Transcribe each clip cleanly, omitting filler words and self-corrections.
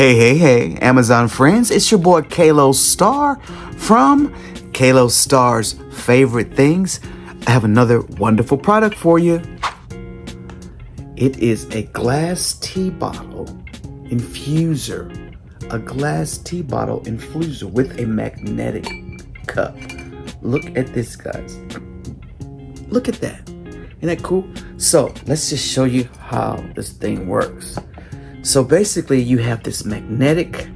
Hey, Amazon friends, it's your boy Kalo Star from Kalo Star's Favorite Things. I have another wonderful product for you. It is a glass tea bottle infuser. A glass tea bottle infuser with a magnetic cup. Look at this, guys. Look at that. Isn't that cool? So let's just show you how this thing works. So basically you have this magnetic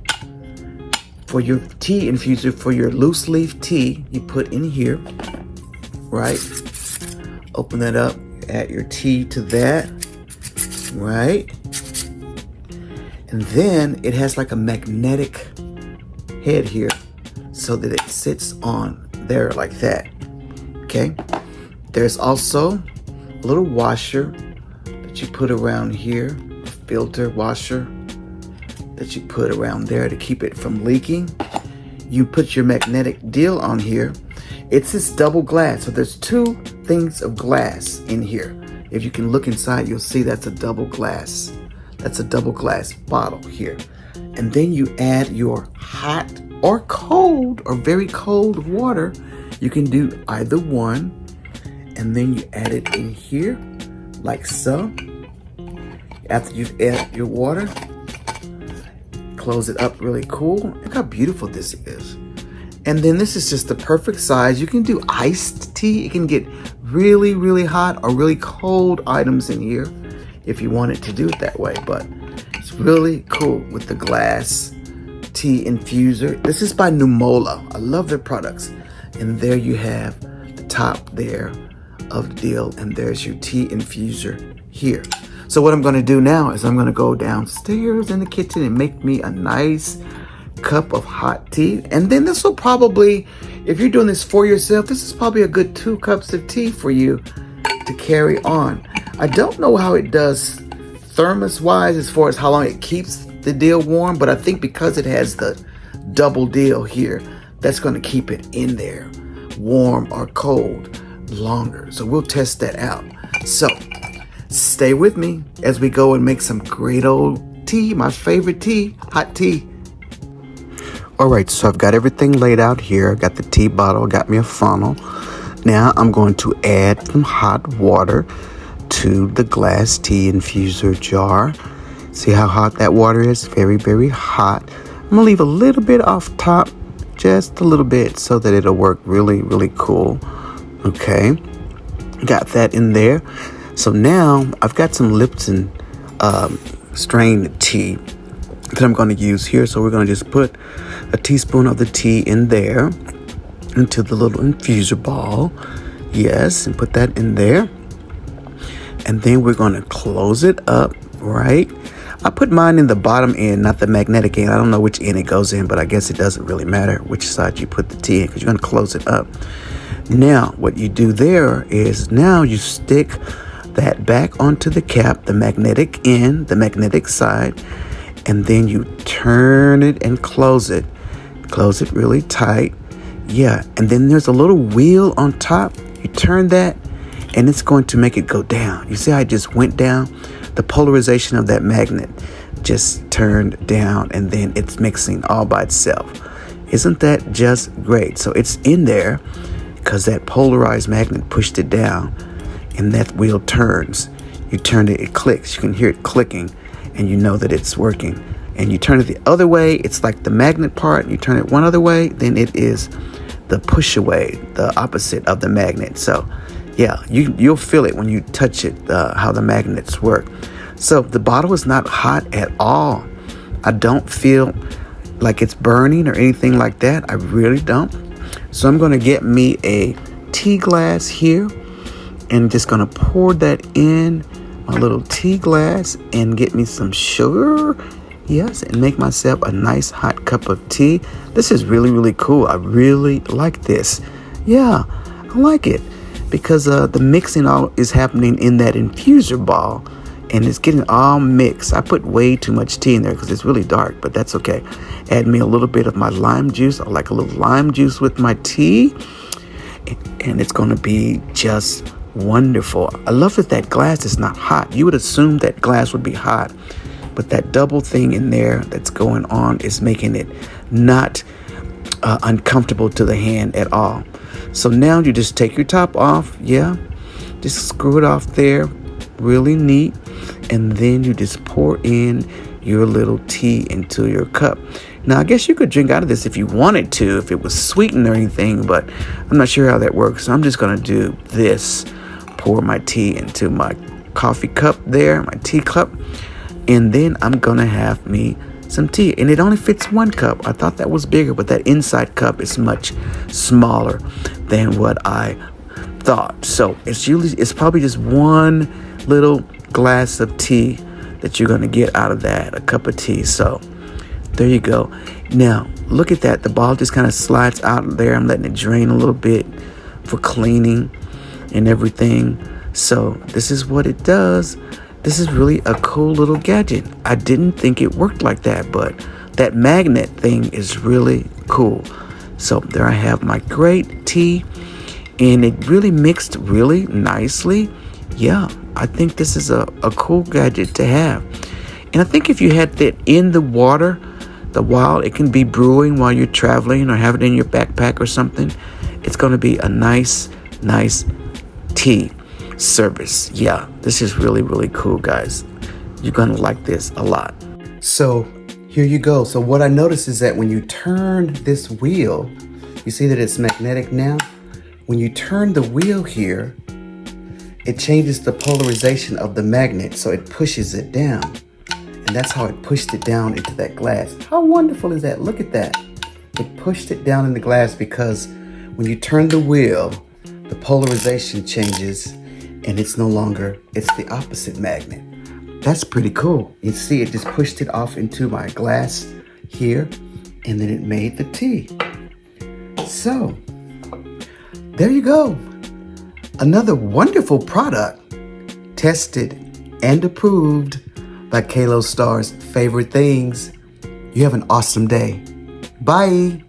for your tea infuser, for your loose leaf tea, you put in here, right? Open that up, add your tea to that, right? And then it has like a magnetic head here so that it sits on there like that, okay? There's also a little washer that you put around here, filter washer that you put around there to keep it from leaking. You put your magnetic deal on here. It's this double glass, so there's two things of glass in here. If you can look inside, you'll see that's a double glass. That's a double glass bottle here. And then you add your hot or cold or very cold water. You can do either one. And then you add it in here like so. After you've added your water, close it up really cool. Look how beautiful this is. And then this is just the perfect size. You can do iced tea. You can get really, really hot or really cold items in here if you wanted to do it that way. But it's really cool with the glass tea infuser. This is by Numola. I love their products. And there you have the top there of the deal. And there's your tea infuser here. So what I'm going to do now is I'm going to go downstairs in the kitchen and make me a nice cup of hot tea. And then this will probably, if you're doing this for yourself, this is probably a good 2 cups of tea for you to carry on. I don't know how it does thermos wise as far as how long it keeps the deal warm, but I think because it has the double deal here, that's going to keep it in there warm or cold longer. So we'll test that out. So stay with me as we go and make some great old tea, my favorite tea, hot tea. All right, so I've got everything laid out here. I got the tea bottle, got me a funnel. Now I'm going to add some hot water to the glass tea infuser jar. See how hot that water is? Very, very hot. I'm gonna leave a little bit off top, just a little bit, so that it'll work really, really cool. Okay, got that in there. So now I've got some Lipton strained tea that I'm going to use here. So we're going to just put a teaspoon of the tea in there into the little infuser ball. Yes, and put that in there. And then we're going to close it up, right? I put mine in the bottom end, not the magnetic end. I don't know which end it goes in, but I guess it doesn't really matter which side you put the tea in because you're going to close it up. Now, what you do there is now you stick that back onto the cap, the magnetic end, the magnetic side, and then you turn it and close it. Close it really tight. Yeah, and then there's a little wheel on top. You turn that, and it's going to make it go down. You see how it just went down? The polarization of that magnet just turned down, and then it's mixing all by itself. Isn't that just great? So it's in there because that polarized magnet pushed it down. And that wheel turns. You turn it, it clicks. You can hear it clicking, and you know that it's working. And you turn it the other way, it's like the magnet part. And you turn it one other way, then it is the push away, the opposite of the magnet. So, yeah, you'll feel it when you touch it, how the magnets work. So the bottle is not hot at all. I don't feel like it's burning or anything like that. I really don't. So I'm going to get me a tea glass here. And just gonna pour that in my little tea glass and get me some sugar. Yes, and make myself a nice hot cup of tea. This is really, really cool. I really like this. Yeah, I like it because the mixing all is happening in that infuser ball and it's getting all mixed. I put way too much tea in there because it's really dark, but that's okay. Add me a little bit of my lime juice. I like a little lime juice with my tea, and it's gonna be just wonderful. I love that glass is not hot. You would assume that glass would be hot but that double thing in there that's going on is making it not uncomfortable to the hand at all. So now you just take your top off. Yeah, just screw it off there, really neat. And then you just pour in your little tea into your cup. Now, I guess you could drink out of this if you wanted to, if it was sweetened or anything, but I'm not sure how that works. So I'm just going to do this. Pour my tea into my coffee cup there, my tea cup. And then I'm going to have me some tea. And it only fits 1 cup. I thought that was bigger, but that inside cup is much smaller than what I thought. So it's probably just 1 little glass of tea that you're going to get out of that, a cup of tea. So there you go. Now, look at that. The bottle just kind of slides out there. I'm letting it drain a little bit for cleaning and everything. So this is what it does. This is really a cool little gadget. I didn't think it worked like that, but that magnet thing is really cool. So there I have my great tea, and it really mixed really nicely. Yeah, I think this is a cool gadget to have. And I think if you had that in the water, while it can be brewing while you're traveling or have it in your backpack or something, it's going to be a nice tea service. Yeah, this is really, really cool, guys. You're going to like this a lot. So here you go. So what I noticed is that when you turn this wheel, you see that it's magnetic now. When you turn the wheel here, it changes the polarization of the magnet, so it pushes it down. And that's how it pushed it down into that glass. How wonderful is that? Look at that. It pushed it down in the glass because when you turn the wheel, the polarization changes and it's the opposite magnet. That's pretty cool. You see, it just pushed it off into my glass here, and then it made the tea. So, there you go. Another wonderful product, tested and approved by Kalo Star's Favorite Things. You have an awesome day. Bye.